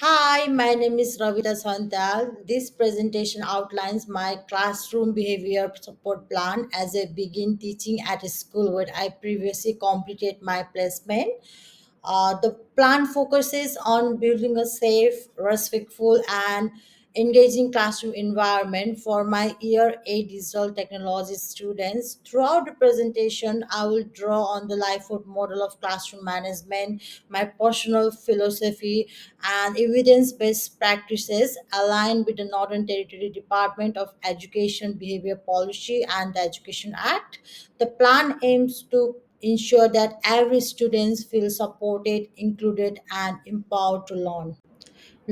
Hi, my name is Ravita Santal. This presentation outlines my classroom behavior support plan as I begin teaching at a school where I previously completed my placement. The plan focuses on building a safe, respectful, and engaging classroom environment for my Year 8 digital technology students. Throughout the presentation, I will draw on the Lifeboat model of classroom management, my personal philosophy, and evidence-based practices aligned with the Northern Territory Department of Education Behavior Policy and the Education Act. The plan aims to ensure that every student feels supported, included, and empowered to learn.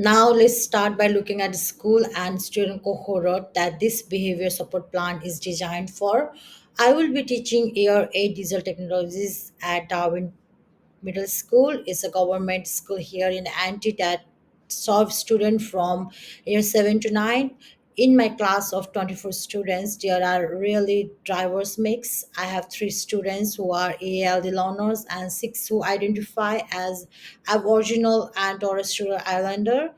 Now let's start by looking at the school and student cohort that this behavior support plan is designed for. I will be teaching Year 8 Digital Technologies at Darwin Middle School. Is a government school here in Anti that serves students from year 7 to 9. In my class of 24 students, there are really diverse mix. I have 3 students who are ALD learners and 6 who identify as Aboriginal and Torres Strait Islander.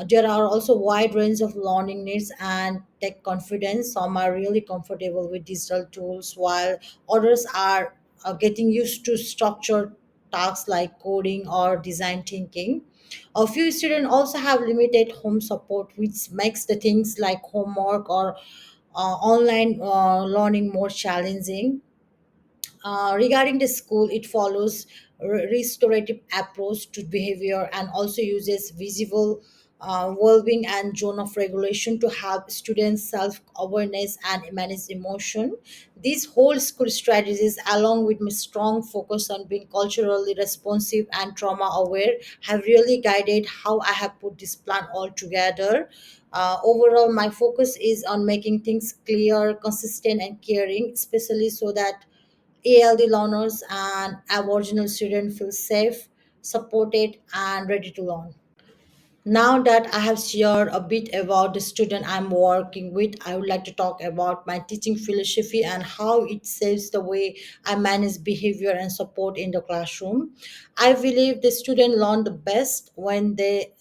There are also wide range of learning needs and tech confidence. Some are really comfortable with digital tools, while others are getting used to structured tasks like coding or design thinking. A few students also have limited home support, which makes the things like homework or online learning more challenging. Regarding the school, it follows restorative approach to behavior and also uses visible well-being and zone of regulation to help students self-awareness and manage emotion. These whole school strategies, along with my strong focus on being culturally responsive and trauma aware, have really guided how I have put this plan all together. Overall, my focus is on making things clear, consistent, and caring, especially so that ALD learners and Aboriginal students feel safe, supported, and ready to learn. Now that I have shared a bit about the student I'm working with, I would like to talk about my teaching philosophy and how it shapes the way I manage behavior and support in the classroom. I believe the student learn the best when they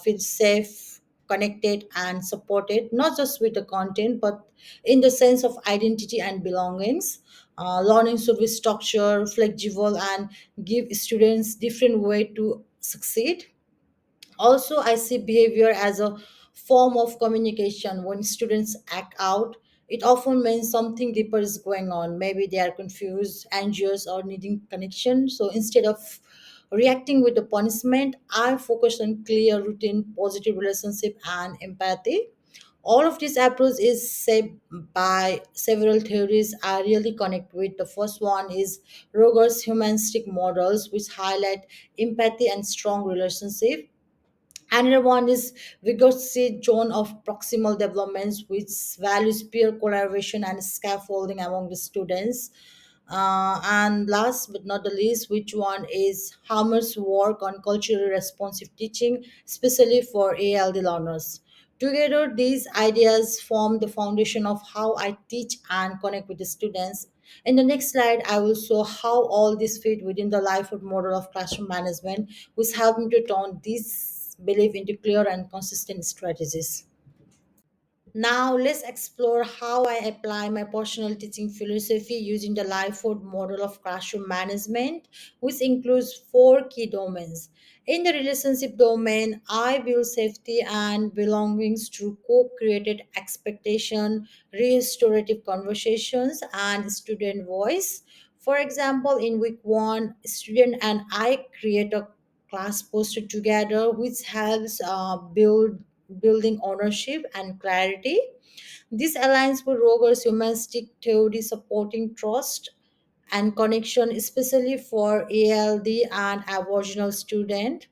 feel safe, connected, and supported, not just with the content, but in the sense of identity and belongings. Learning should be structured, flexible, and give students different way to succeed. Also, I see behavior as a form of communication. When students act out, it often means something deeper is going on. Maybe they are confused, anxious, or needing connection. So instead of reacting with the punishment, I focus on clear routine, positive relationship, and empathy. All of this approach is shaped by several theories I really connect with. The first one is Roger's humanistic models, which highlight empathy and strong relationship. Another one is Vygotsky zone of proximal developments, which values peer collaboration and scaffolding among the students. And last but not the least, which one is Hammer's work on culturally responsive teaching, especially for ALD learners. Together, these ideas form the foundation of how I teach and connect with the students. In the next slide, I will show how all this fit within the Lifehood model of classroom management, which helped me to turn this belief into clear and consistent strategies. Now, let's explore how I apply my personal teaching philosophy using the Lifeboat model of classroom management, which includes 4 key domains. In the relationship domain, I build safety and belongings through co created expectation, restorative conversations, and student voice. For example, in week 1, student and I create a class poster together, which helps building ownership and clarity. This aligns with Roger's humanistic theory supporting trust and connection, especially for ALD and Aboriginal students.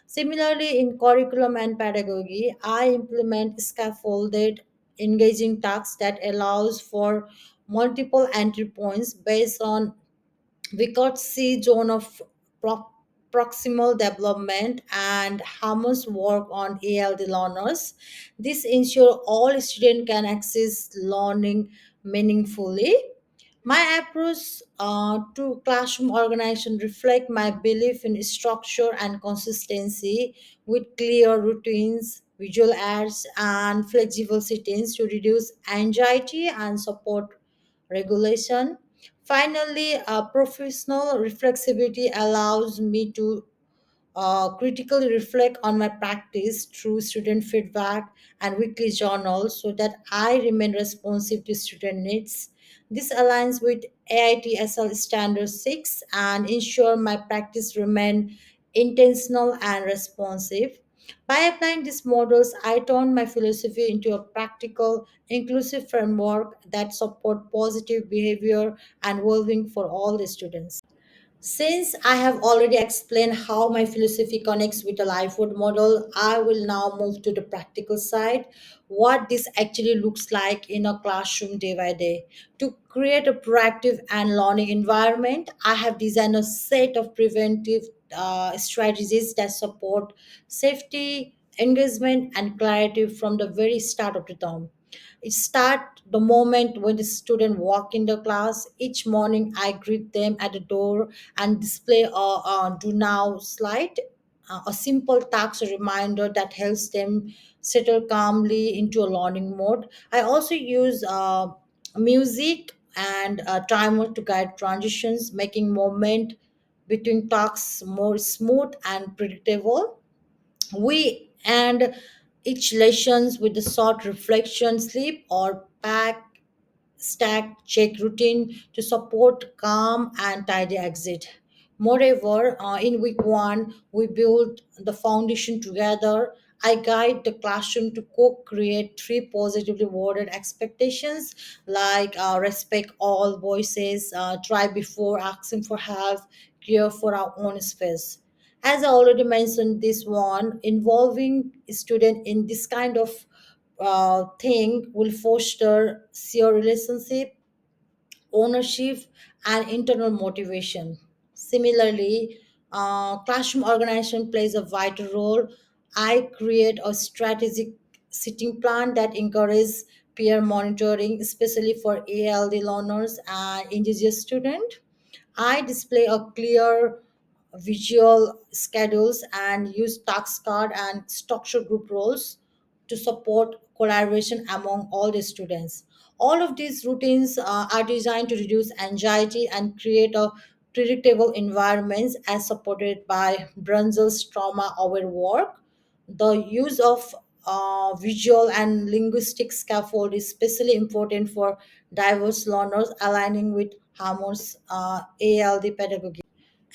Similarly, in curriculum and pedagogy, I implement scaffolded engaging tasks that allows for multiple entry points based on Vygotsky zone of pro- proximal development and Hammond's work on ALD learners. This ensures all students can access learning meaningfully. My approach to classroom organization reflect my belief in structure and consistency with clear routines, visual aids, and flexible settings to reduce anxiety and support regulation. Finally, professional reflexibility allows me to critically reflect on my practice through student feedback and weekly journals so that I remain responsive to student needs. This aligns with AITSL Standard 6 and ensure my practice remain intentional and responsive. By applying these models, I turn my philosophy into a practical, inclusive framework that support positive behavior and well-being for all the students. Since I have already explained how my philosophy connects with the livelihood model, I will now move to the practical side, what this actually looks like in a classroom day by day. To create a proactive and learning environment, I have designed a set of preventive strategies that support safety, engagement, and clarity from the very start of the term. It start the moment when the student walk in the class. Each morning, I greet them at the door and display a do now slide, a simple task reminder that helps them settle calmly into a learning mode. I also use music and a timer to guide transitions, making movement between tasks more smooth and predictable. We end each lessons with a short reflection, sleep, or pack stack check routine to support calm and tidy exit. Moreover, in week one, we build the foundation together. I guide the classroom to co-create three positively worded expectations like respect all voices, try before asking for help, care for our own space. As I already mentioned, this one involving student in this kind of thing will foster your relationship, ownership, and internal motivation. Similarly, classroom organization plays a vital role. I create a strategic sitting plan that encourages peer monitoring, especially for ALD learners and indigenous students. I display a clear visual schedules and use task card and structure group roles to support collaboration among all the students. All of these routines are designed to reduce anxiety and create a predictable environments as supported by Brunzel's trauma aware work. The use of visual and linguistic scaffold is especially important for diverse learners aligning with Harmon's ALD pedagogy.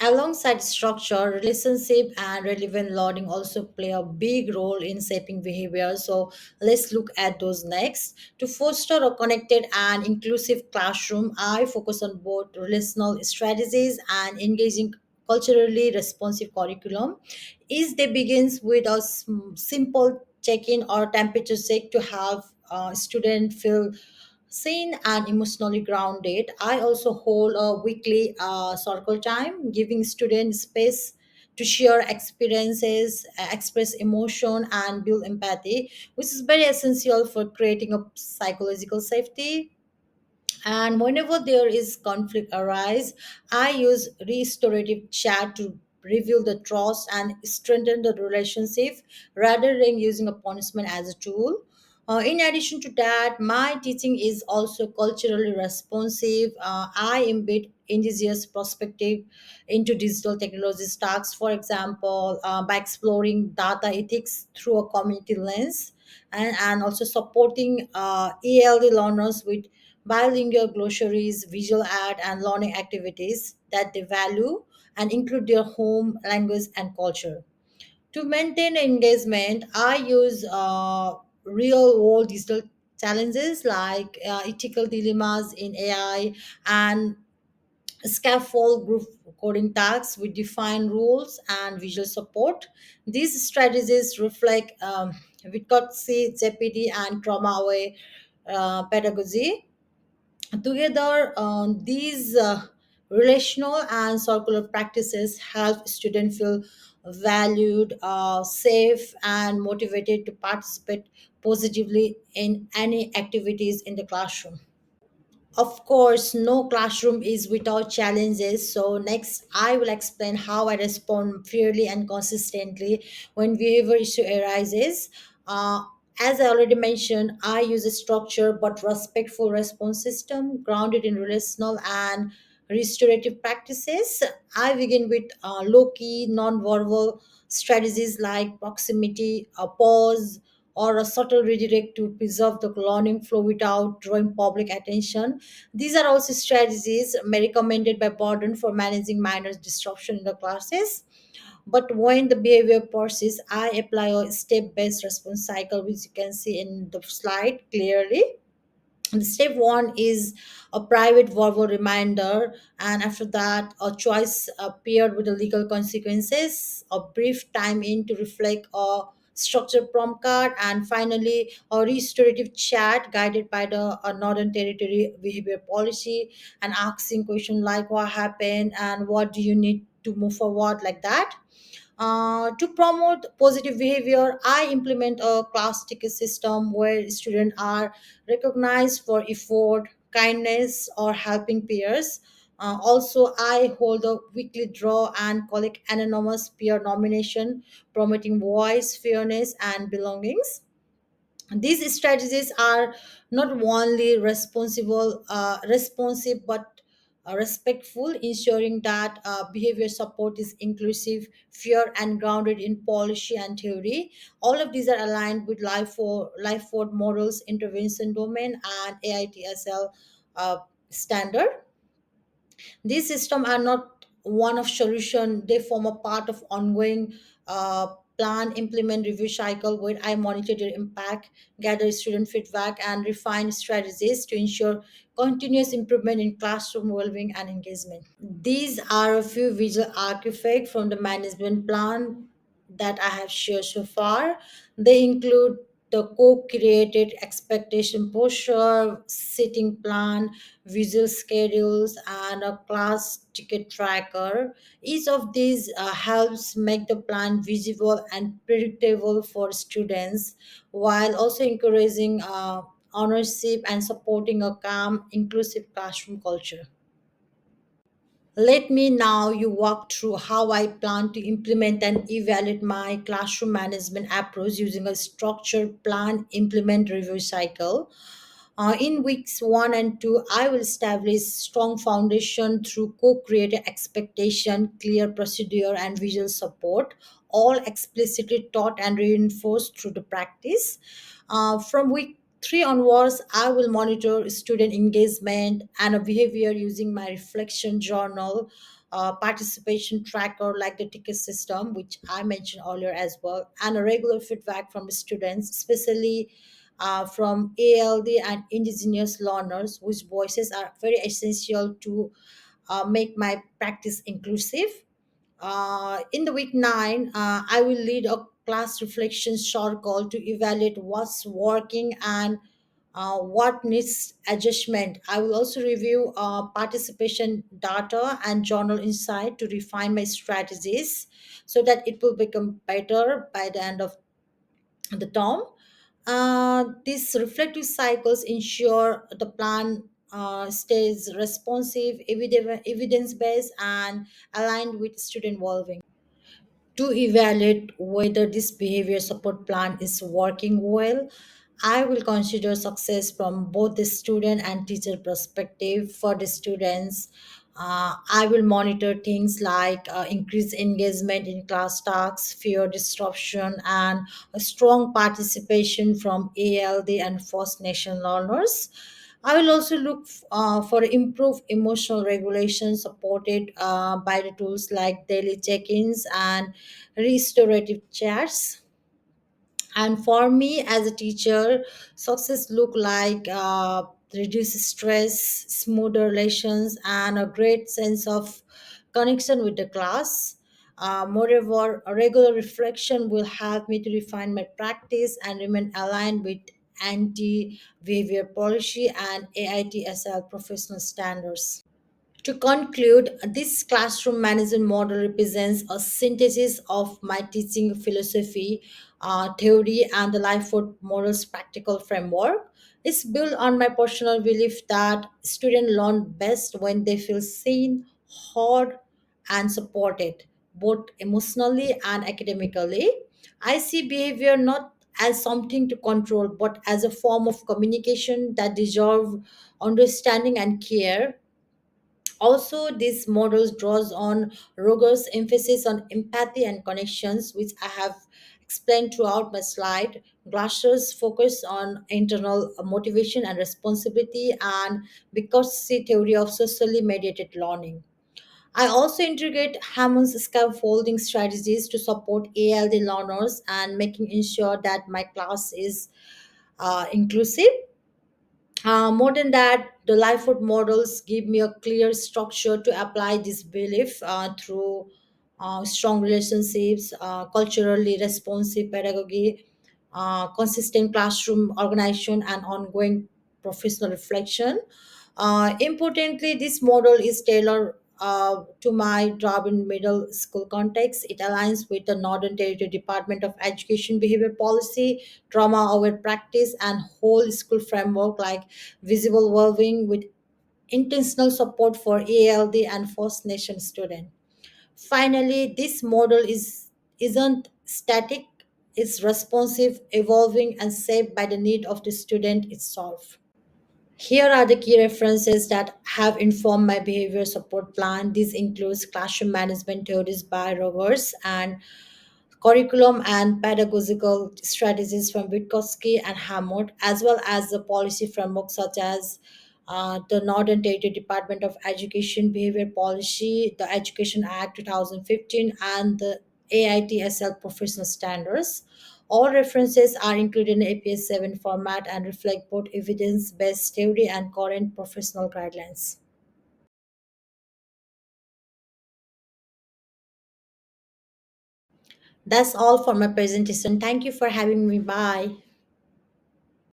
Alongside structure, relationship and relevant learning also play a big role in shaping behavior. So let's look at those next. To foster a connected and inclusive classroom, I focus on both relational strategies and engaging culturally responsive curriculum. Each day begins with a simple check-in or temperature check to have student feel seen and emotionally grounded. I also hold a weekly circle time, giving students space to share experiences, express emotion, and build empathy, which is very essential for creating a psychological safety. And whenever there is conflict arise, I use restorative chat to reveal the trust and strengthen the relationship rather than using a punishment as a tool. In addition to that, my teaching is also culturally responsive. I embed indigenous perspective into digital technology stacks, for example, by exploring data ethics through a community lens, and also supporting ELD learners with bilingual glossaries, visual art, and learning activities that they value and include their home language and culture. To maintain engagement, I use real world digital challenges like ethical dilemmas in AI and scaffold group coding tasks with defined rules and visual support. These strategies reflect Vygotsky, JPD, and trauma aware pedagogy. Together, these relational and circular practices help students feel valued, safe, and motivated to participate positively in any activities in the classroom. Of course, no classroom is without challenges. So, next, I will explain how I respond fairly and consistently when behavior issue arises. Uh, as I already mentioned, I use a structured but respectful response system grounded in relational and restorative practices. I begin with low key, non verbal strategies like proximity, a pause, or a subtle redirect to preserve the learning flow without drawing public attention. These are also strategies recommended by Borden for managing minor disruption in the classes. But when the behavior persists, I apply a step-based response cycle, which you can see in the slide clearly. And step one is a private verbal reminder, and after that, a choice paired with the legal consequences, a brief time in to reflect, a structured prompt card, and finally, a restorative chat guided by the Northern Territory behavior policy and asking questions like what happened and what do you need to move forward, like that. To promote positive behavior, I implement a class ticket system where students are recognized for effort, kindness, or helping peers. Also, I hold a weekly draw and collect anonymous peer nomination, promoting voice, fairness, and belongings. These strategies are not only responsive but respectful, ensuring that behavior support is inclusive, fair, and grounded in policy and theory. All of these are aligned with life for models, intervention domain, and AITSL standard. These systems are not one of solution; they form a part of ongoing plan, implement, review cycle where I monitor their impact, gather student feedback, and refine strategies to ensure continuous improvement in classroom well-being and engagement. These are a few visual artifacts from the management plan that I have shared so far. They include the co-created expectation posture, sitting plan, visual schedules, and a class ticket tracker. Each of these helps make the plan visible and predictable for students while also encouraging ownership and supporting a calm, inclusive classroom culture. Let me now you walk through how I plan to implement and evaluate my classroom management approach using a structured plan implement review cycle. In weeks 1 and 2, I will establish strong foundation through co-created expectation, clear procedure, and visual support, all explicitly taught and reinforced through the practice. From week 3 onwards, I will monitor student engagement and behavior using my reflection journal, participation tracker like the ticket system, which I mentioned earlier as well, and a regular feedback from the students, especially from ALD and indigenous learners, whose voices are very essential to make my practice inclusive. In the week 9, I will lead a class reflection circle to evaluate what's working and what needs adjustment. I will also review participation data and journal insight to refine my strategies so that it will become better by the end of the term. These reflective cycles ensure the plan stays responsive, evidence based, and aligned with student well-being. To evaluate whether this behavior support plan is working well, I will consider success from both the student and teacher perspective. For the students, I will monitor things like increased engagement in class tasks, fear disruption, and a strong participation from ALD and First Nation learners. I will also look for improved emotional regulation supported by the tools like daily check-ins and restorative chats. And for me as a teacher, success look like reduced stress, smoother relations, and a great sense of connection with the class. Moreover, a regular reflection will help me to refine my practice and remain aligned with anti behavior policy and AITSL professional standards. To conclude, this classroom management model represents a synthesis of my teaching philosophy, theory, and the Lifeford Morals practical framework. It's built on my personal belief that students learn best when they feel seen, heard, and supported, both emotionally and academically. I see behavior not as something to control, but as a form of communication that deserve understanding and care. Also, this model draws on Roger's emphasis on empathy and connections, which I have explained throughout my slide. Glasser's focus on internal motivation and responsibility, and Vygotsky theory of socially mediated learning. I also integrate Hammond's scaffolding strategies to support ALD learners and making ensure that my class is inclusive. More than that, the Lifewood models give me a clear structure to apply this belief through strong relationships, culturally responsive pedagogy, consistent classroom organization, and ongoing professional reflection. Importantly, this model is tailored to my Darwin Middle School context. It aligns with the Northern Territory Department of Education Behavior Policy, trauma aware practice, and whole school framework like visible well-being with intentional support for ALD and First Nation students. Finally, this model isn't static, it's responsive, evolving, and shaped by the need of the student itself. Here are the key references that have informed my behavior support plan. This includes classroom management theories by Rogers and curriculum and pedagogical strategies from Witkowski and Hammond, as well as the policy framework such as the Northern Territory Department of Education Behavior Policy, the Education Act 2015, and the AITSL Professional Standards. All references are included in APS 7 format and reflect both evidence based theory and current professional guidelines. That's all for my presentation. Thank you for having me. Bye.